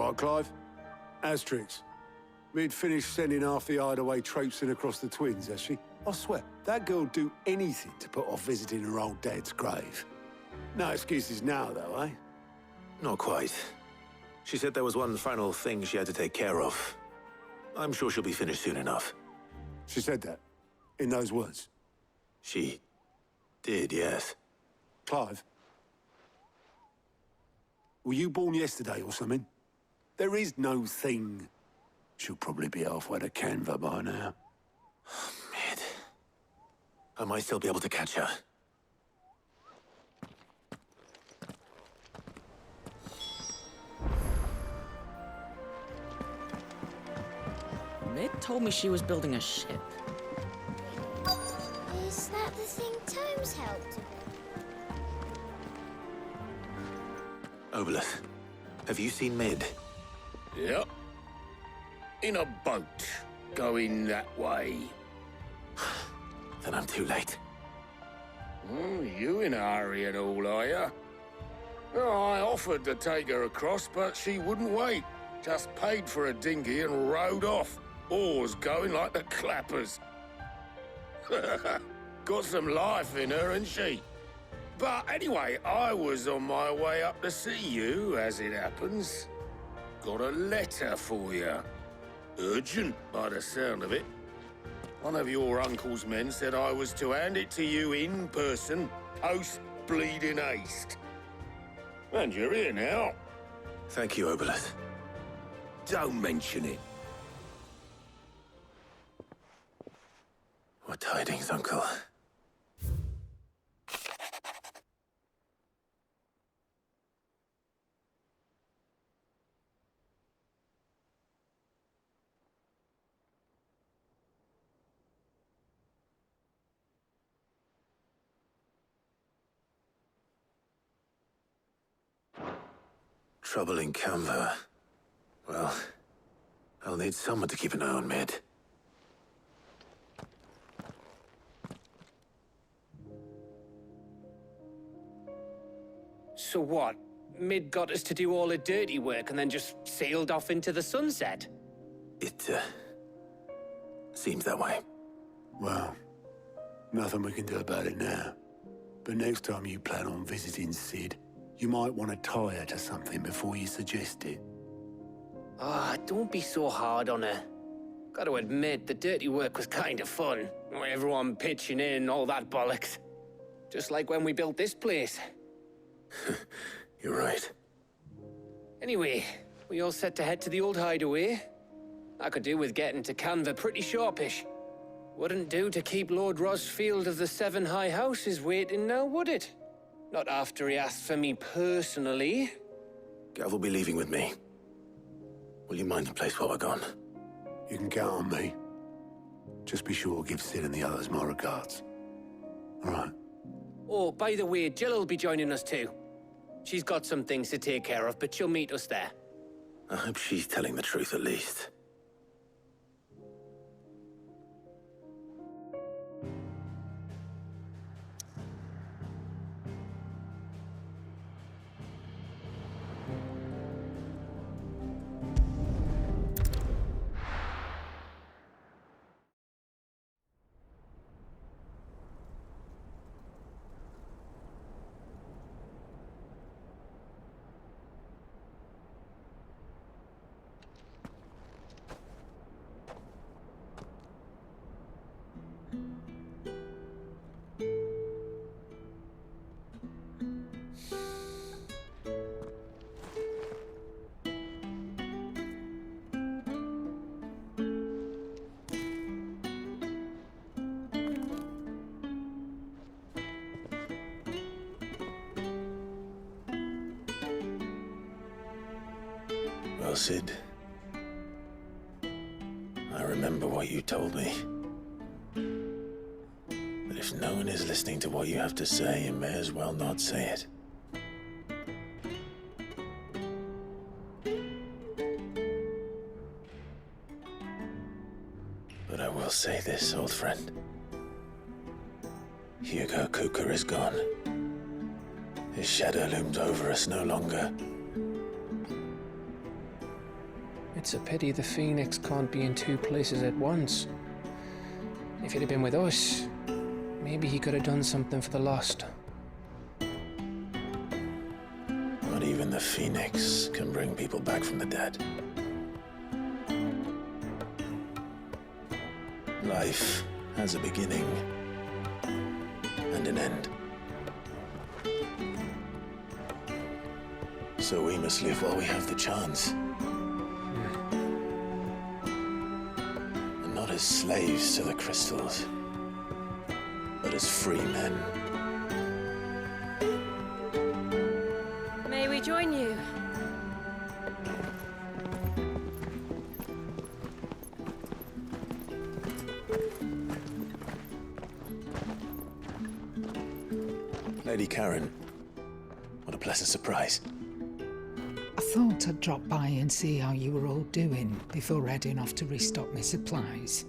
All right, Clive. Asterix. We'd finished sending half the hideaway traipsing across the twins, has she? I swear, that girl'd do anything to put off visiting her old dad's grave. No excuses now, though, eh? Not quite. She said there was one final thing she had to take care of. I'm sure she'll be finished soon enough. She said that? In those words? She did, yes. Clive? Were you born yesterday or something? There is no thing. She'll probably be halfway to Canva by now. Mid. I might still be able to catch her. Mid told me she was building a ship. Is that the thing Tomes helped? Obelus, have you seen Mid? Yep. In a boat, going that way. Then I'm too late. You in a hurry and all, are you? Oh, I offered to take her across, but she wouldn't wait. Just paid for a dinghy and rowed off. Oars going like the clappers. Got some life in her, ain't she? But anyway, I was on my way up to see you, as it happens. Got a letter for you. Urgent, by the sound of it. One of your uncle's men said I was to hand it to you in person, post-bleeding haste. And you're here now. Thank you, Obelus. Don't mention it. What tidings, Uncle? Trouble in Canva. Well, I'll need someone to keep an eye on Mid. So what? Mid got us to do all the dirty work and then just sailed off into the sunset? It, seems that way. Well, nothing we can do about it now. But next time you plan on visiting Sid, you might want to tie her to something before you suggest it. Ah, don't be so hard on her. Gotta admit, the dirty work was kind of fun. Everyone pitching in, all that bollocks. Just like when we built this place. You're right. Anyway, we all set to head to the old hideaway. I could do with getting to Canva pretty sharpish. Wouldn't do to keep Lord Rosfield of the Seven High Houses waiting now, would it? Not after he asked for me personally. Gav will be leaving with me. Will you mind the place while we're gone? You can count on me. Just be sure to give Sid and the others my regards. All right? Oh, by the way, Jill will be joining us too. She's got some things to take care of, but she'll meet us there. I hope she's telling the truth at least. Well, Sid, I remember what you told me. But if no one is listening to what you have to say, you may as well not say it. But I will say this, old friend. Hugo Kuka is gone. His shadow looms over us no longer. It's a pity the Phoenix can't be in two places at once. If he'd have been with us, maybe he could have done something for the lost. Not even the Phoenix can bring people back from the dead. Life has a beginning and an end. So we must live while we have the chance. And not as slaves to the crystals, but as free men. May we join you? Lady Karen, what a pleasant surprise. I thought I'd drop by and see how you were all doing before heading off to restock my supplies.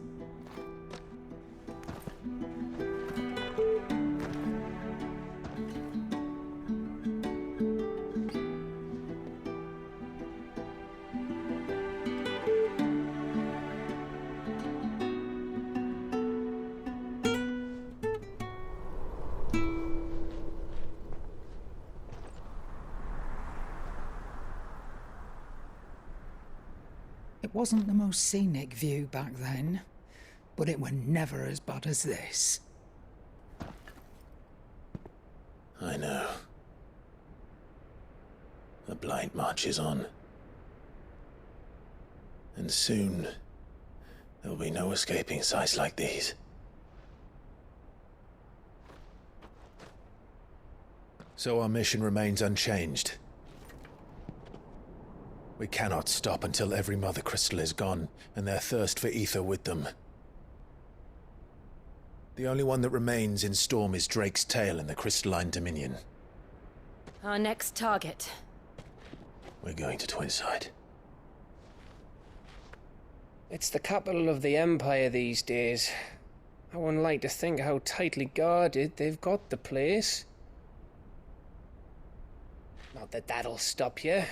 It wasn't the most scenic view back then, but it were never as bad as this. I know. The blight marches on. And soon, there'll be no escaping sights like these. So our mission remains unchanged. We cannot stop until every Mother Crystal is gone, and their thirst for ether with them. The only one that remains in Storm is Drake's tail in the Crystalline Dominion. Our next target. We're going to Twinside. It's the capital of the Empire these days. I wouldn't like to think how tightly guarded they've got the place. Not that that'll stop you,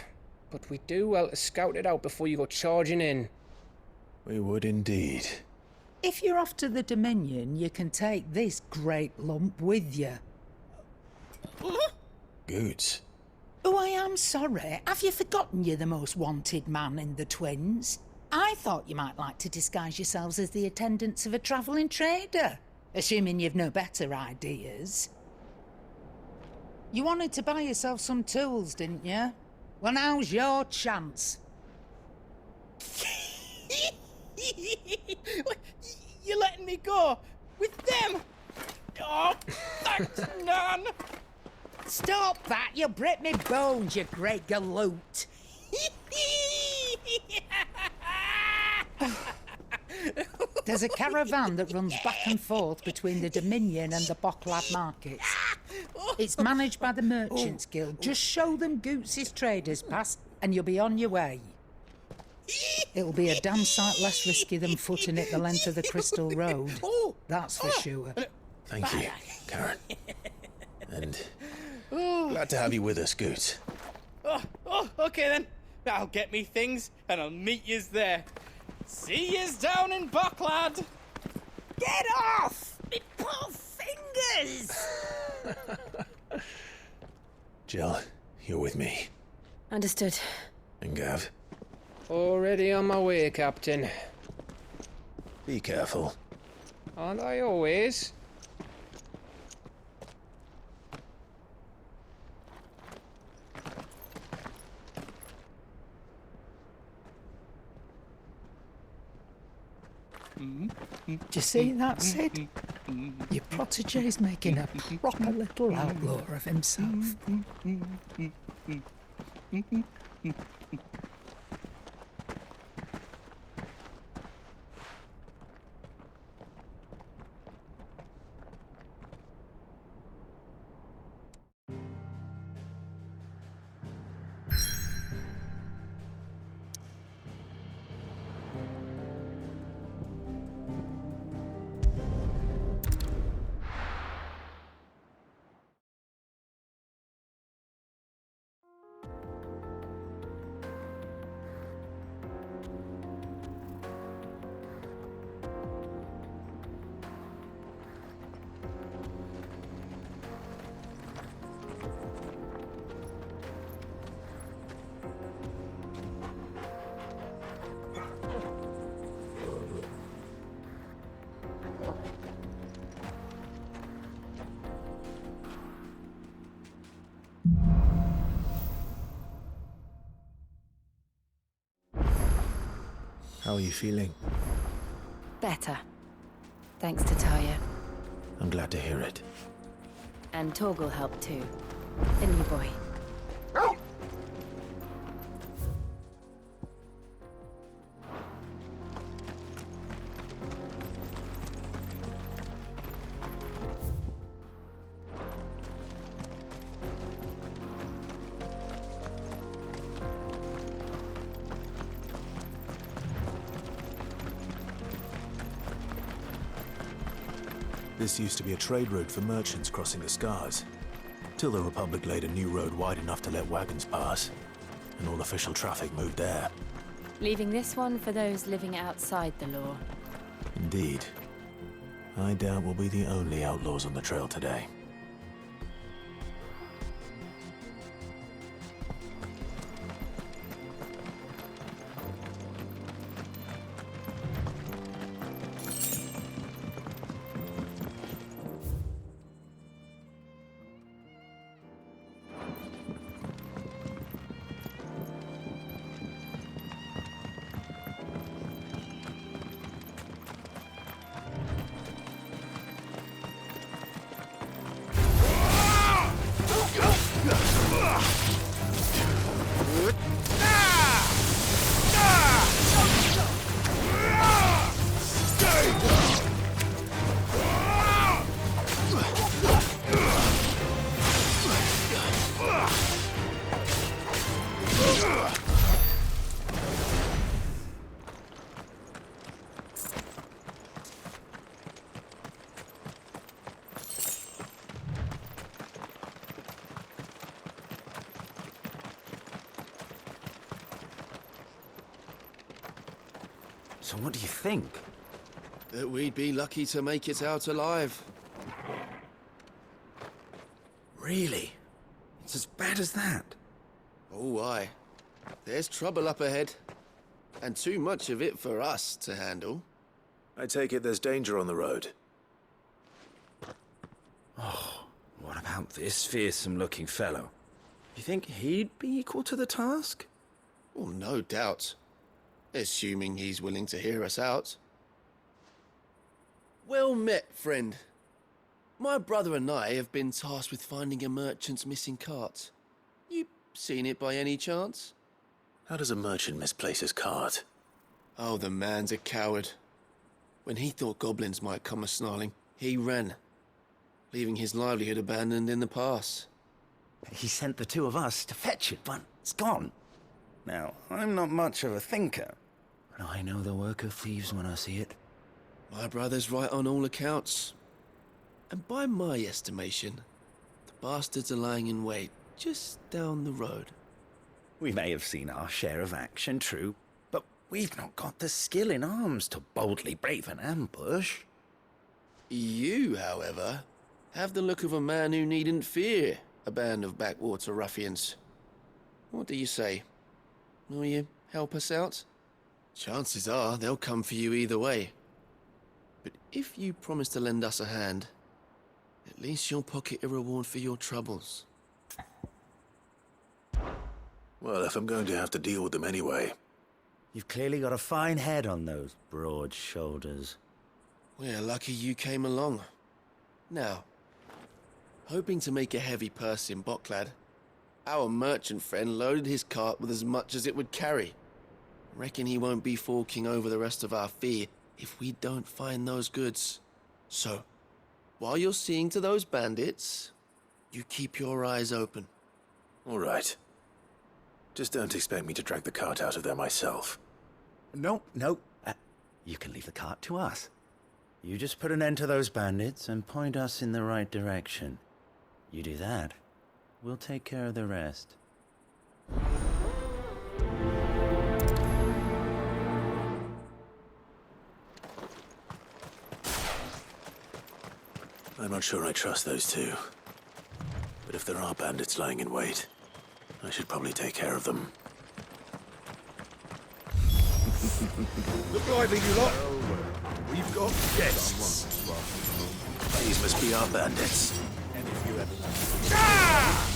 but we do well to scout it out before you go charging in. We would indeed. If you're off to the Dominion, you can take this great lump with you. Goods. Oh, I am sorry. Have you forgotten you're the most wanted man in the Twins? I thought you might like to disguise yourselves as the attendants of a travelling trader, assuming you've no better ideas. You wanted to buy yourself some tools, didn't you? Well, now's your chance. You're letting me go? With them? Oh, thanks, Nan! Stop that! You'll break me bones, you great galoot! There's a caravan that runs back and forth between the Dominion and the Bocklad markets. It's managed by the Merchants Guild. Just show them Goots' traders pass and you'll be on your way. It'll be a damn sight less risky than footing it the length of the Crystal Road. That's for sure. Thank you, Karen. And glad to have you with us, Goots. Okay then. I'll get me things and I'll meet yous there. See yous down in Bocklad. Get off! Me poor fingers! Jill, you're with me. Understood. And Gav, Already on my way, Captain. be careful. Aren't I always? Do you see that, Sid? Your protege's making a proper little outlaw of himself. How are you feeling? Better. Thanks to Taya. I'm glad to hear it. And Torgal helped too. The new boy. This used to be a trade route for merchants crossing the Scars, till the Republic laid a new road wide enough to let wagons pass, and all official traffic moved there. Leaving this one for those living outside the law. Indeed. I doubt we'll be the only outlaws on the trail today. So what do you think? That we'd be lucky to make it out alive. Really? It's as bad as that? Oh, aye. There's trouble up ahead. And too much of it for us to handle. I take it there's danger on the road. Oh, what about this fearsome-looking fellow? You think he'd be equal to the task? Well, no doubt. Assuming he's willing to hear us out. Well met, friend. My brother and I have been tasked with finding a merchant's missing cart. You seen it by any chance? How does a merchant misplace his cart? Oh, the man's a coward. When he thought goblins might come a-snarling, he ran, leaving his livelihood abandoned in the pass. He sent the two of us to fetch it, but it's gone. Now, I'm not much of a thinker, but I know the work of thieves when I see it. My brother's right on all accounts. And by my estimation, the bastards are lying in wait just down the road. We may have seen our share of action, true, but we've not got the skill in arms to boldly brave an ambush. You, however, have the look of a man who needn't fear a band of backwater ruffians. What do you say? Will you help us out? Chances are they'll come for you either way. But if you promise to lend us a hand, at least you'll pocket a reward for your troubles. Well, if I'm going to have to deal with them anyway. You've clearly got a fine head on those broad shoulders. We're lucky you came along. Now, hoping to make a heavy purse in Bocklad, our merchant friend loaded his cart with as much as it would carry. Reckon he won't be forking over the rest of our fee if we don't find those goods. So, while you're seeing to those bandits, you keep your eyes open. All right. Just don't expect me to drag the cart out of there myself. No. You can leave the cart to us. You just put an end to those bandits and point us in the right direction. You do that, we'll take care of the rest. I'm not sure I trust those two. But if there are bandits lying in wait, I should probably take care of them. Look lively, you lot. We've got guests. These must be our bandits. And if you have...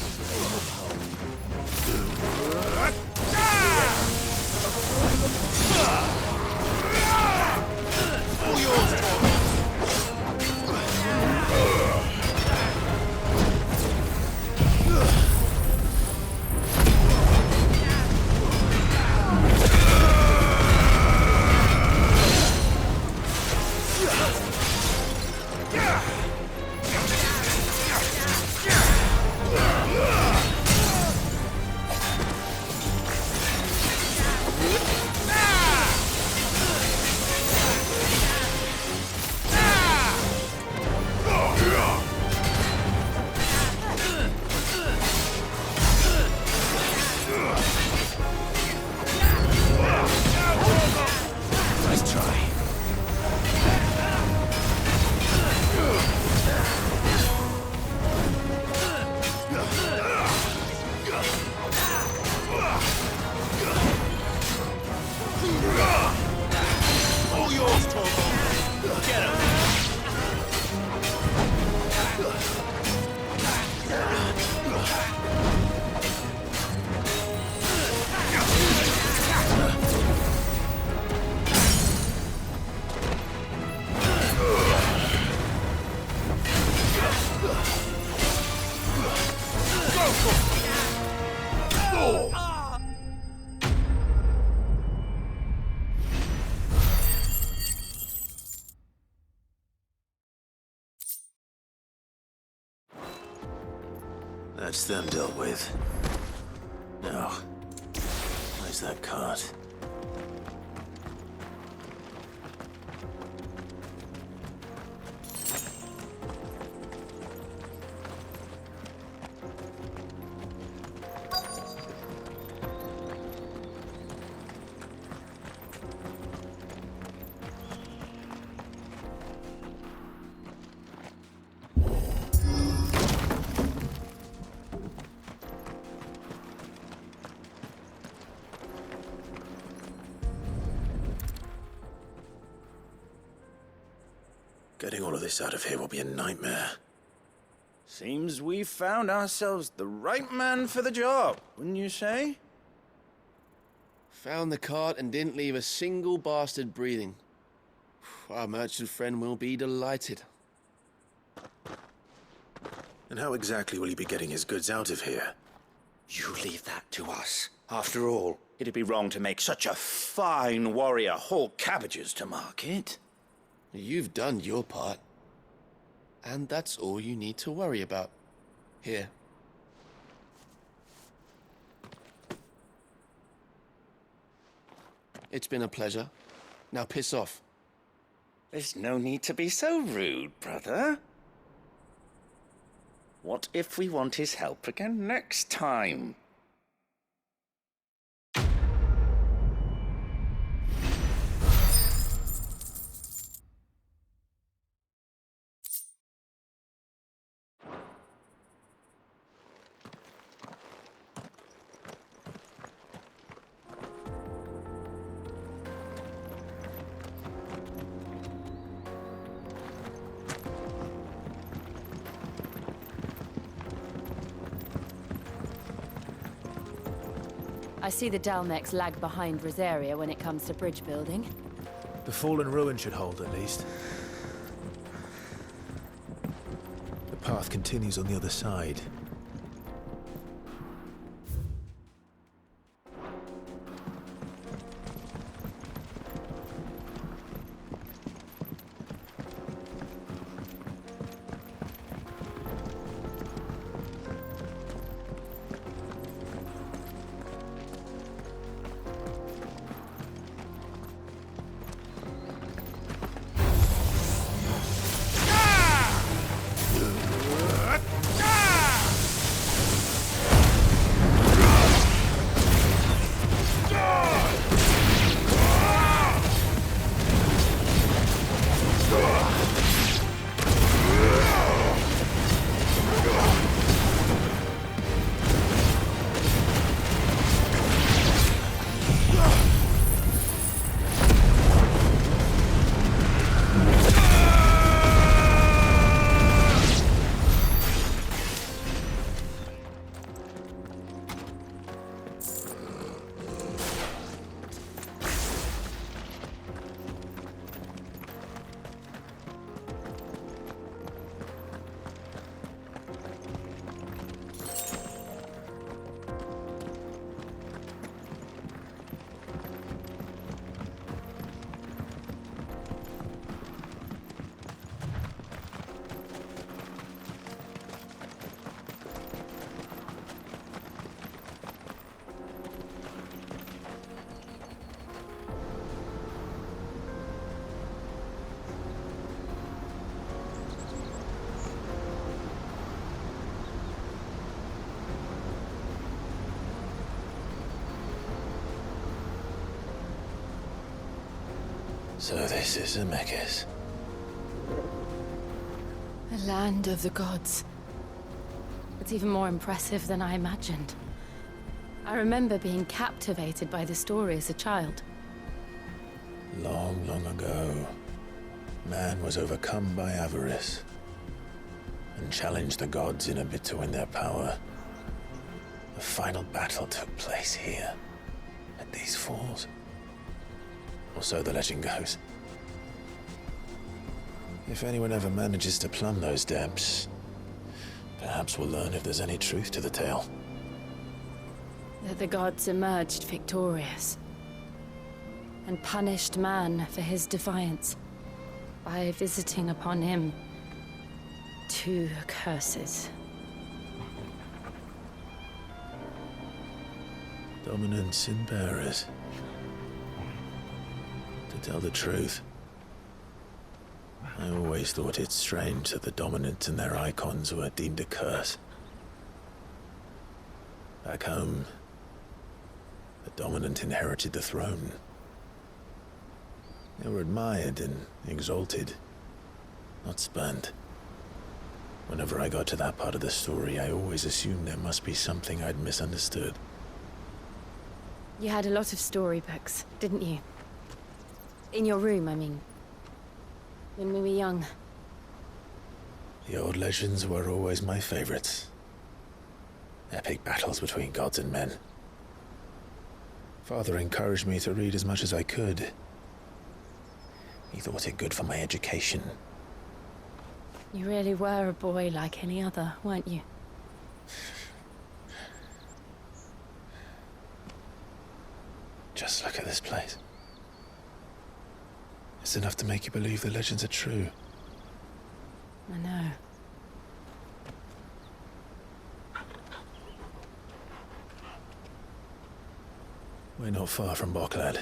That's them dealt with. Now, where's that cart? Getting all of this out of here will be a nightmare. Seems we've found ourselves the right man for the job, wouldn't you say? Found the cart and didn't leave a single bastard breathing. Our merchant friend will be delighted. And how exactly will he be getting his goods out of here? You leave that to us. After all, it'd be wrong to make such a fine warrior haul cabbages to market. You've done your part. And that's all you need to worry about. Here. It's been a pleasure. Now piss off. There's no need to be so rude, brother. What if we want his help again next time? I see the Dalmex lag behind Rosaria when it comes to bridge building. The fallen ruin should hold, at least. The path continues on the other side. So this is Zemeckis. The land of the gods. It's even more impressive than I imagined. I remember being captivated by the story as a child. Long, long ago, man was overcome by avarice and challenged the gods in a bid to win their power. The final battle took place here, at these falls. Or so the legend goes. If anyone ever manages to plumb those depths, perhaps we'll learn if there's any truth to the tale. That the gods emerged victorious and punished man for his defiance by visiting upon him 2 curses. Dominants in bearers. To tell the truth, I always thought it strange that the dominants and their icons were deemed a curse. Back home, the dominant inherited the throne. They were admired and exalted, not spurned. Whenever I got to that part of the story, I always assumed there must be something I'd misunderstood. You had a lot of storybooks, didn't you? In your room, I mean. When we were young. The old legends were always my favorites. Epic battles between gods and men. Father encouraged me to read as much as I could. He thought it good for my education. You really were a boy like any other, weren't you? Just look at this place. It's enough to make you believe the legends are true. I know. We're not far from Boklad.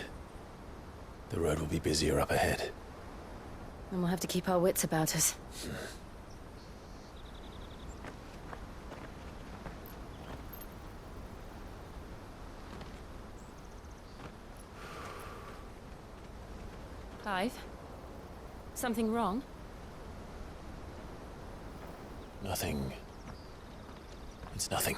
The road will be busier up ahead. And we'll have to keep our wits about us. Clive? Something wrong? Nothing. It's nothing.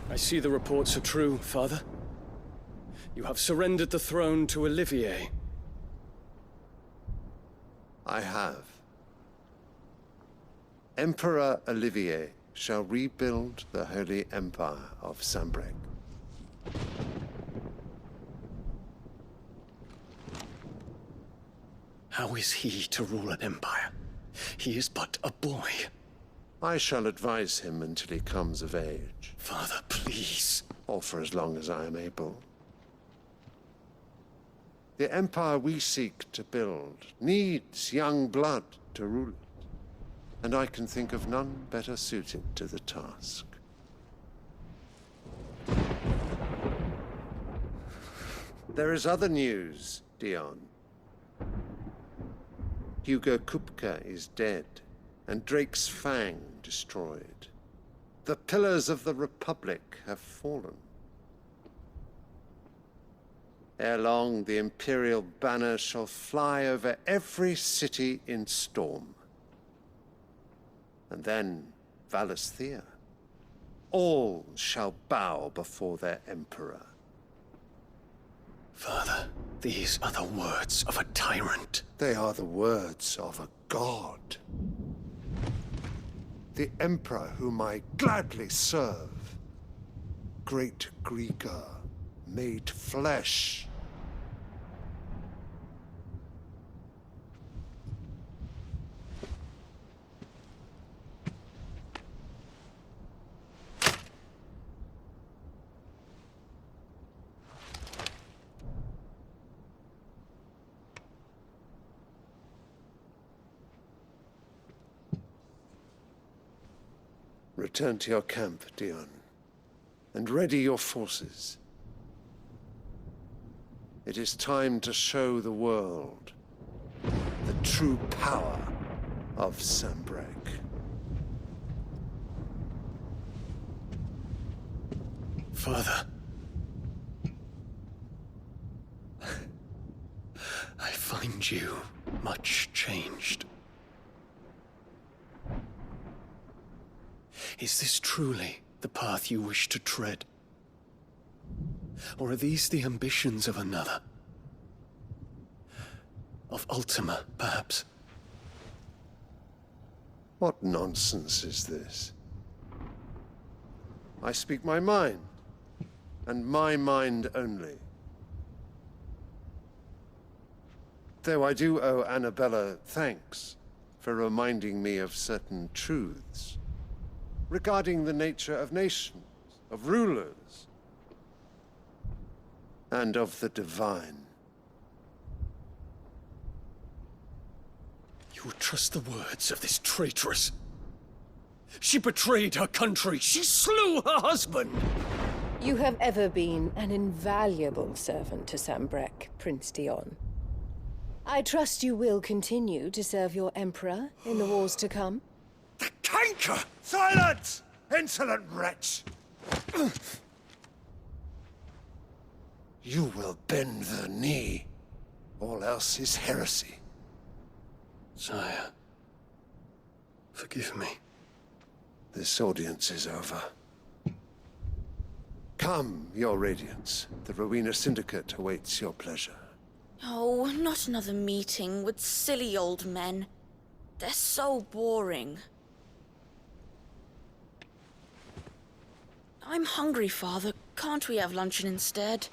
I see the reports are true, Father. You have surrendered the throne to Olivier. I have. Emperor Olivier shall rebuild the Holy Empire of Sanbreque. How is he to rule an empire? He is but a boy. I shall advise him until he comes of age. Father, please. Or for as long as I am able. The empire we seek to build needs young blood to rule it, and I can think of none better suited to the task. There is other news, Dion. Hugo Kupka is dead, and Drake's Fang destroyed. The pillars of the Republic have fallen. Ere long, the Imperial banner shall fly over every city in Storm. And then, Valisthea. All shall bow before their Emperor. Father, these are the words of a tyrant. They are the words of a god. The Emperor whom I gladly serve. Great Greeker, made flesh. Return to your camp, Dion, and ready your forces. It is time to show the world the true power of Sanbreque. Father. I find you much changed. Is this truly the path you wish to tread? Or are these the ambitions of another? Of Ultima, perhaps? What nonsense is this? I speak my mind, and my mind only. Though I do owe Annabella thanks for reminding me of certain truths regarding the nature of nations, of rulers, and of the divine. You would trust the words of this traitress? She betrayed her country. She slew her husband. You have ever been an invaluable servant to Sambrek, Prince Dion. I trust you will continue to serve your Emperor in the wars to come. The canker! Silence! Insolent wretch! You will bend the knee. All else is heresy. Sire, forgive me. This audience is over. Come, Your Radiance. The Rowena Syndicate awaits your pleasure. Oh, not another meeting with silly old men. They're so boring. I'm hungry, Father. Can't we have luncheon instead?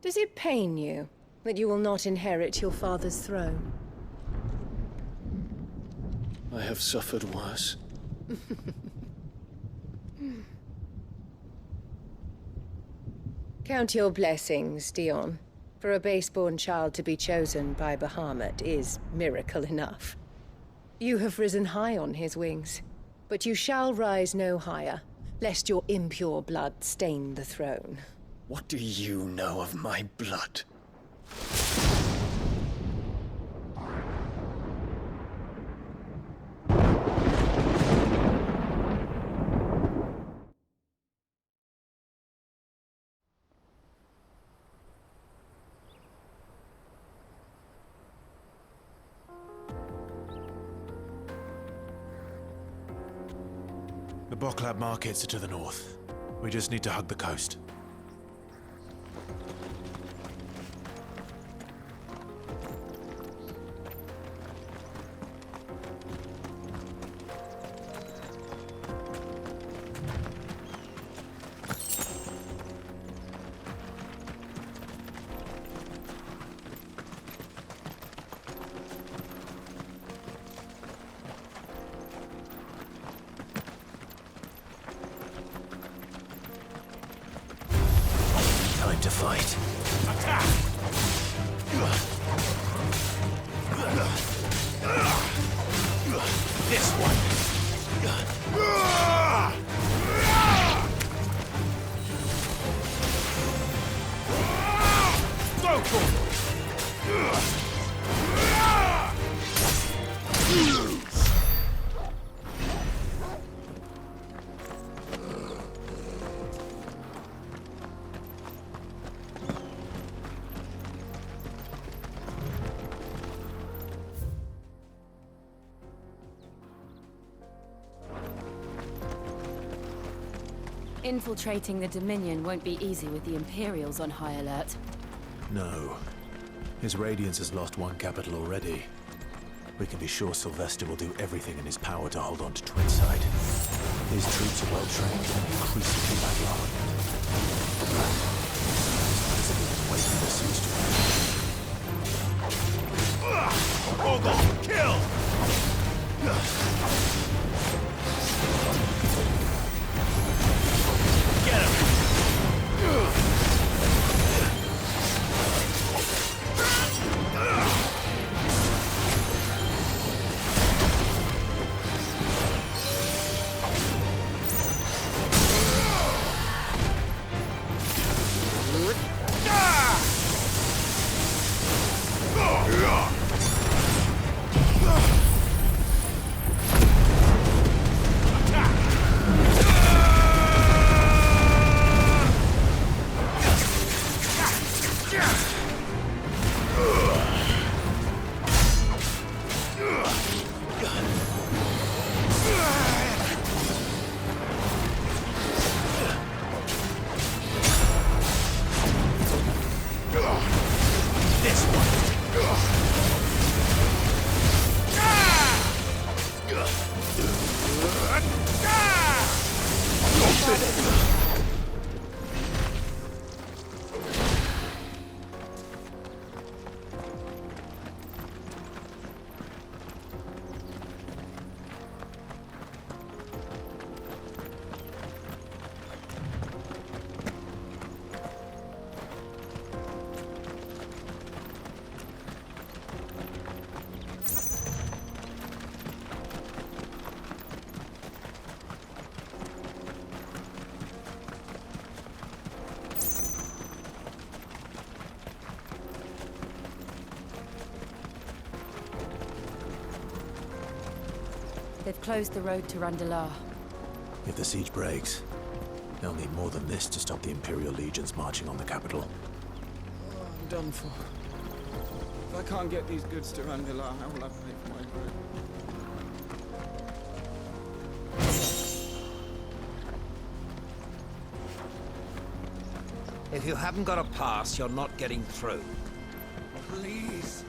Does it pain you that you will not inherit your father's throne? I have suffered worse. Count your blessings, Dion. For a base-born child to be chosen by Bahamut is miracle enough. You have risen high on his wings, but you shall rise no higher, lest your impure blood stain the throne. What do you know of my blood? The Boklab markets are to the north. We just need to hug the coast. Time to fight. Attack! This one. Go for it! Infiltrating the Dominion won't be easy with the Imperials on high alert. No. His Radiance has lost one capital already. We can be sure Sylvester will do everything in his power to hold on to Twinside. His troops are well trained and increasingly battle-hardened. It's as if he was waiting for siege to end. Hold on! Kill! Get him! They've closed the road to Randalar. If the siege breaks, they'll need more than this to stop the Imperial legions marching on the capital. I'm done for. If I can't get these goods to Randalar, how will I pay for my bread? If you haven't got a pass, you're not getting through. Please.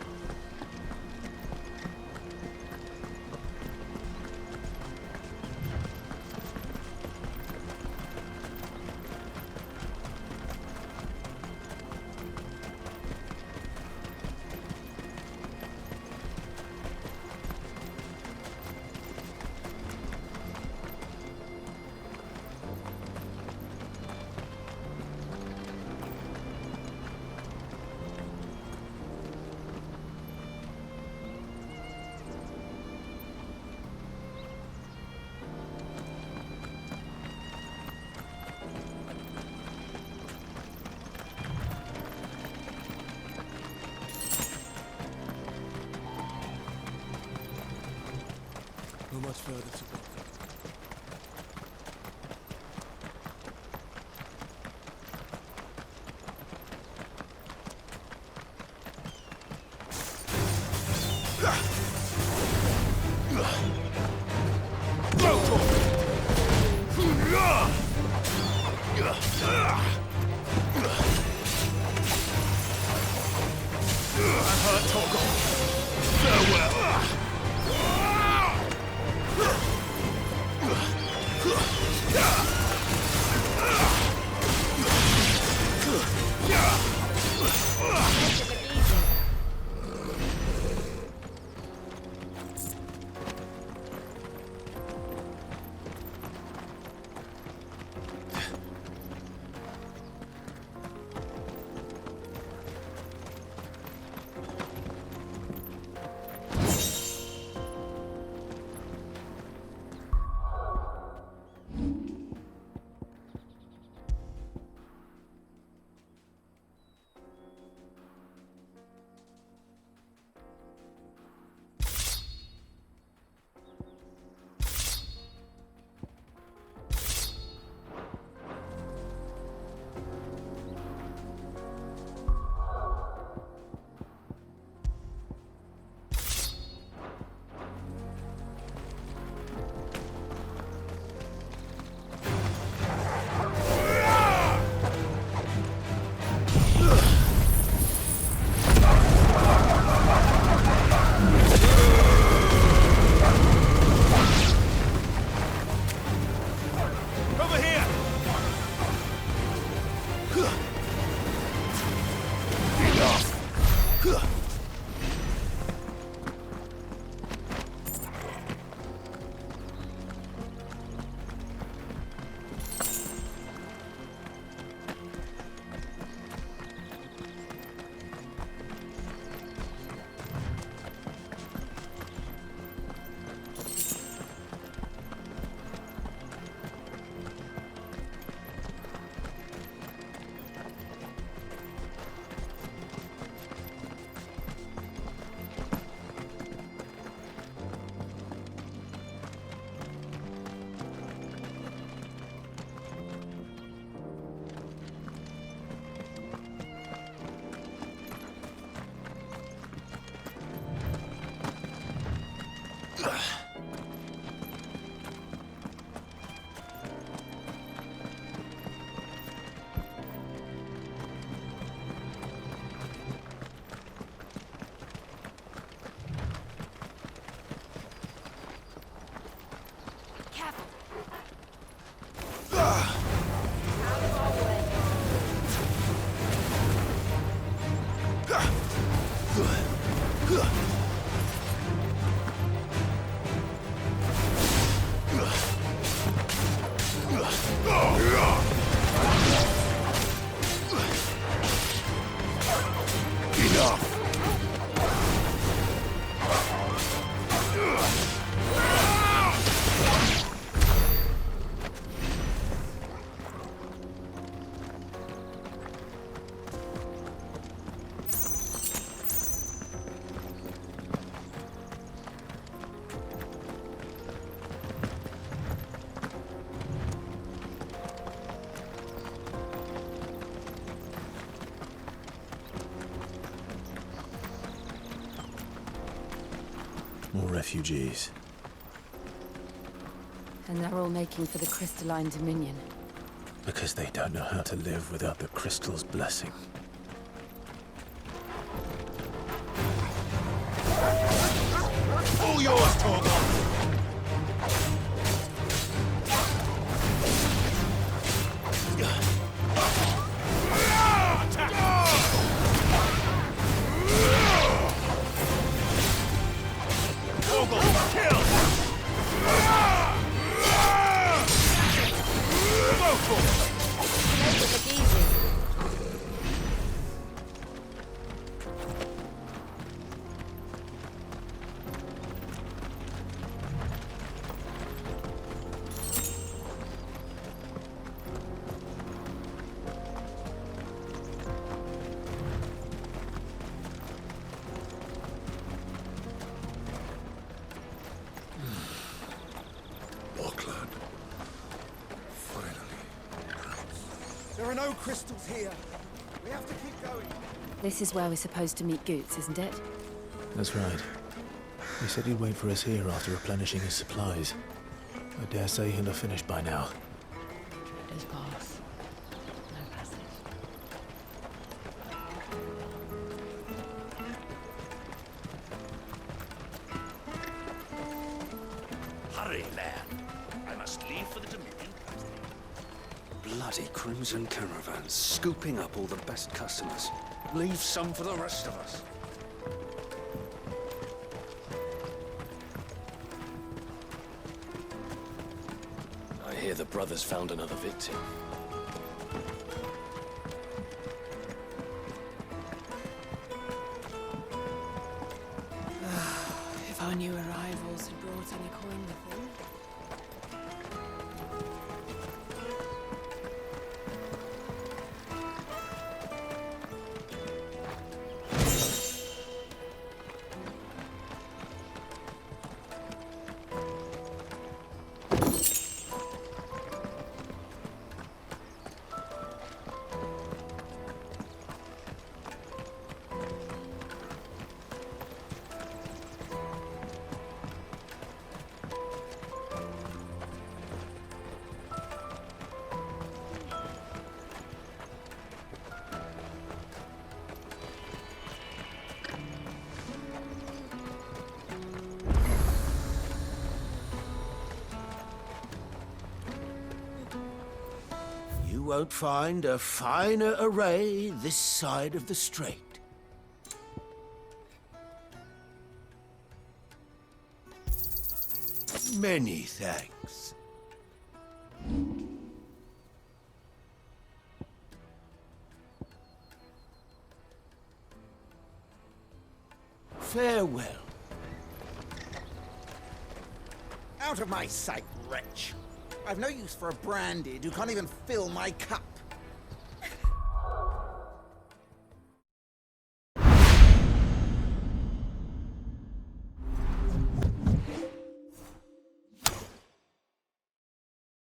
Not much further to go. I've heard talk of. Farewell. More refugees. And they're all making for the crystalline dominion. Because they don't know how to live without the crystal's blessing. All yours, Torgon! There are no crystals here. We have to keep going. This is where we're supposed to meet Goots, isn't it? That's right. He said he'd wait for us here after replenishing his supplies. I dare say he'll have finished by now. His boss. No passage. Hurry, lad. I must leave for the Dominion. Bloody Crimson caravans, scooping up all the best customers. Leave some for the rest of us. I hear the brothers found another victim. If our new arrivals had brought any coin with them. You won't find a finer array this side of the strait. Many thanks. Farewell. Out of my sight, wretch. I've no use for a branded who can't even fill my cup.